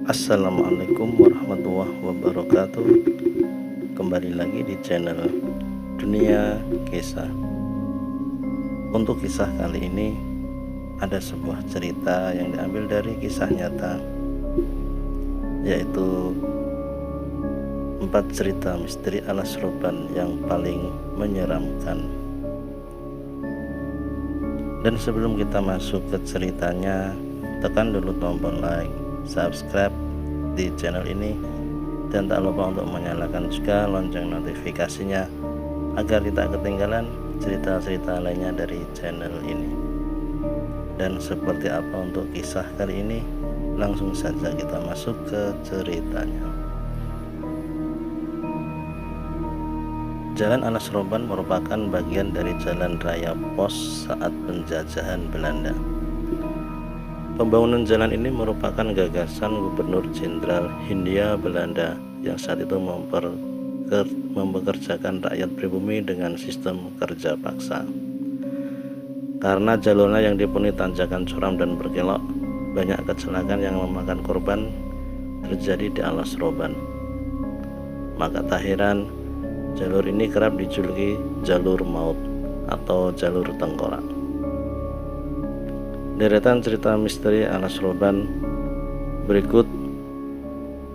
Assalamualaikum warahmatullahi wabarakatuh. Kembali lagi di channel Dunia Kisah. Untuk kisah kali ini ada sebuah cerita yang diambil dari kisah nyata, yaitu 4 cerita misteri Alas Roban yang paling menyeramkan. Dan sebelum kita masuk ke ceritanya, tekan dulu tombol like, subscribe di channel ini, dan tak lupa untuk menyalakan juga lonceng notifikasinya agar tidak ketinggalan cerita-cerita lainnya dari channel ini. Dan seperti apa untuk kisah kali ini, langsung saja kita masuk ke ceritanya. Jalan Alas Roban merupakan bagian dari jalan raya pos saat penjajahan Belanda. Pembangunan jalan ini merupakan gagasan Gubernur Jenderal Hindia Belanda yang saat itu mempekerjakan rakyat pribumi dengan sistem kerja paksa. Karena jalurnya yang dipenuhi tanjakan curam dan berkelok, banyak kecelakaan yang memakan korban terjadi di Alas Roban. Maka tak heran jalur ini kerap dijuluki jalur maut atau jalur tengkorak. Deretan cerita misteri Alas Roban berikut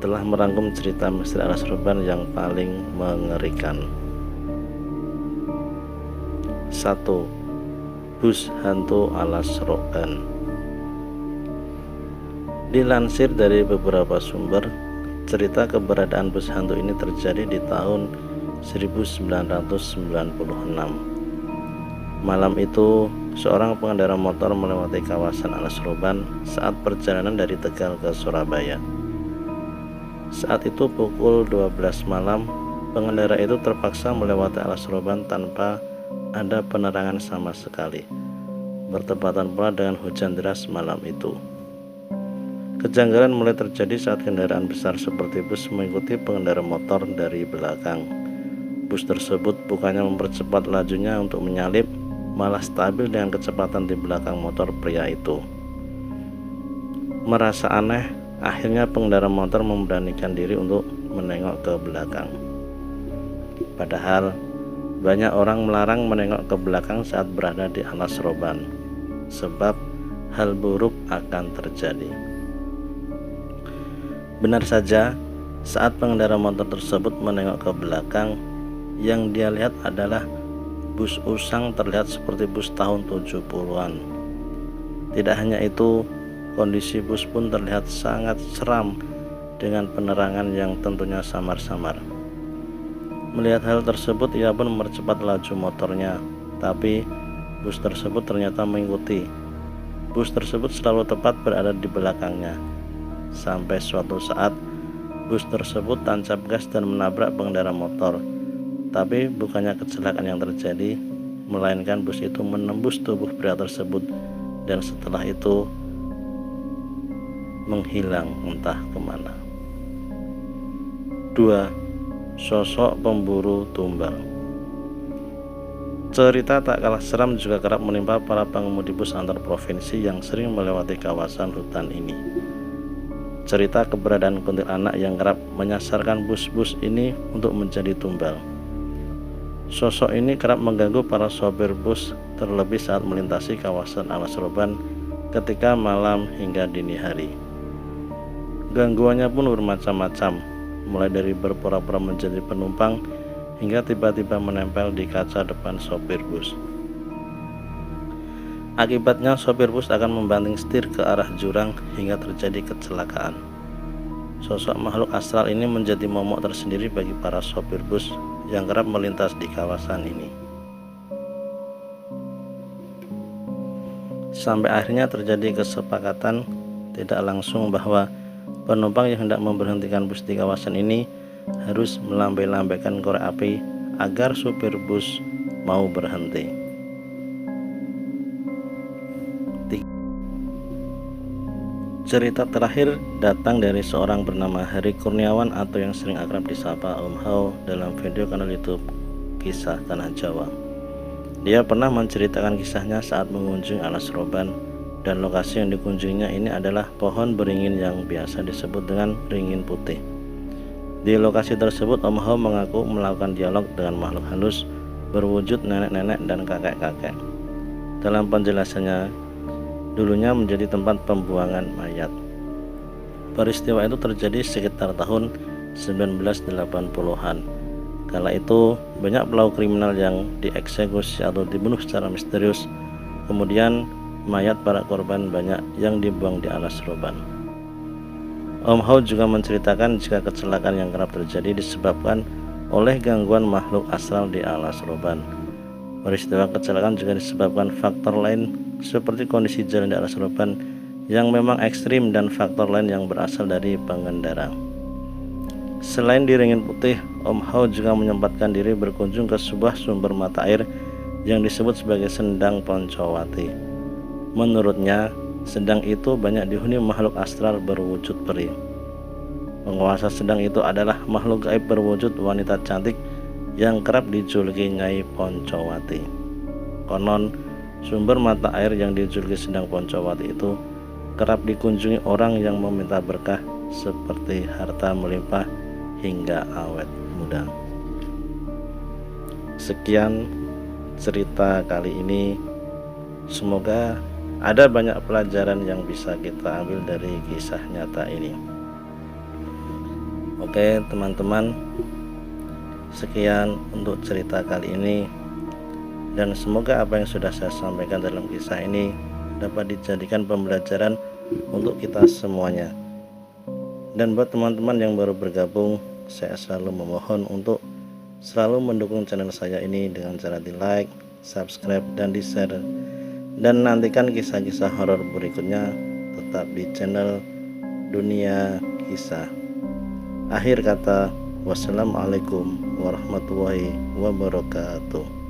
telah merangkum cerita misteri Alas Roban yang paling mengerikan. 1. Bus hantu Alas Roban. Dilansir dari beberapa sumber, cerita keberadaan bus hantu ini terjadi di tahun 1996. Malam itu, seorang pengendara motor melewati kawasan Alas Roban saat perjalanan dari Tegal ke Surabaya. Saat itu pukul 12 malam, pengendara itu terpaksa melewati Alas Roban tanpa ada penerangan sama sekali. Bertepatan pula dengan hujan deras malam itu. Kejanggalan mulai terjadi saat kendaraan besar seperti bus mengikuti pengendara motor dari belakang. Bus tersebut bukannya mempercepat lajunya untuk menyalip, malah stabil dengan kecepatan di belakang motor pria itu. Merasa aneh, akhirnya pengendara motor memberanikan diri untuk menengok ke belakang. Padahal banyak orang melarang menengok ke belakang saat berada di Alas Roban, sebab hal buruk akan terjadi. Benar saja, saat pengendara motor tersebut menengok ke belakang, yang dia lihat adalah bus usang terlihat seperti bus tahun 70-an. Tidak hanya itu, kondisi bus pun terlihat sangat seram dengan penerangan yang tentunya samar-samar. Melihat hal tersebut, ia pun mempercepat laju motornya, tapi bus tersebut ternyata mengikuti. Bus tersebut selalu tepat berada di belakangnya. Sampai suatu saat, bus tersebut tancap gas dan menabrak pengendara motor. Tapi bukannya kecelakaan yang terjadi, melainkan bus itu menembus tubuh pria tersebut dan setelah itu menghilang entah kemana. 2. Sosok pemburu tumbal. Cerita tak kalah seram juga kerap menimpa para pengemudi bus antar provinsi yang sering melewati kawasan hutan ini. Cerita keberadaan kuntilanak yang kerap menyasarkan bus-bus ini untuk menjadi tumbal. Sosok ini kerap mengganggu para sopir bus, terlebih saat melintasi kawasan Alas Roban ketika malam hingga dini hari. Gangguannya pun bermacam-macam, mulai dari berpura-pura menjadi penumpang hingga tiba-tiba menempel di kaca depan sopir bus. Akibatnya sopir bus akan membanting setir ke arah jurang hingga terjadi kecelakaan. Sosok makhluk astral ini menjadi momok tersendiri bagi para sopir bus yang kerap melintas di kawasan ini. Sampai akhirnya terjadi kesepakatan tidak langsung bahwa penumpang yang hendak memberhentikan bus di kawasan ini harus melambai-lambaikan korek api agar supir bus mau berhenti. Cerita terakhir datang dari seorang bernama Heri Kurniawan atau yang sering akrab disapa Om Hao dalam video kanal YouTube Kisah Tanah Jawa. Dia pernah menceritakan kisahnya saat mengunjungi Alas Roban dan lokasi yang dikunjunginya ini adalah pohon beringin yang biasa disebut dengan beringin putih. Di lokasi tersebut Om Hao mengaku melakukan dialog dengan makhluk halus berwujud nenek-nenek dan kakek-kakek. Dalam penjelasannya, dulunya menjadi tempat pembuangan mayat. Peristiwa itu terjadi sekitar tahun 1980-an. Kala itu banyak pelaku kriminal yang dieksekusi atau dibunuh secara misterius. Kemudian mayat para korban banyak yang dibuang di alas roban. Om Hao juga menceritakan jika kecelakaan yang kerap terjadi disebabkan oleh gangguan makhluk astral di alas roban. Peristiwa kecelakaan juga disebabkan faktor lain seperti kondisi jalan di alas roban yang memang ekstrim dan faktor lain yang berasal dari pengendara. Selain di Ringin Putih, Om Hao juga menyempatkan diri berkunjung ke sebuah sumber mata air yang disebut sebagai Sendang Poncowati. Menurutnya, sendang itu banyak dihuni makhluk astral berwujud peri. Penguasa sendang itu adalah makhluk gaib berwujud wanita cantik yang kerap dijuluki Nyai Poncowati. Konon, sumber mata air yang dijuluki Sendang Poncowati itu kerap dikunjungi orang yang meminta berkah seperti harta melimpah hingga awet muda. Sekian cerita kali ini. Semoga ada banyak pelajaran yang bisa kita ambil dari kisah nyata ini. Oke teman-teman, sekian untuk cerita kali ini, dan semoga apa yang sudah saya sampaikan dalam kisah ini dapat dijadikan pembelajaran untuk kita semuanya. Dan buat teman-teman yang baru bergabung, saya selalu memohon untuk selalu mendukung channel saya ini dengan cara di like, subscribe, dan di share. Dan nantikan kisah-kisah horor berikutnya tetap di channel Dunia Kisah. Akhir kata, wassalamualaikum warahmatullahi wabarakatuh.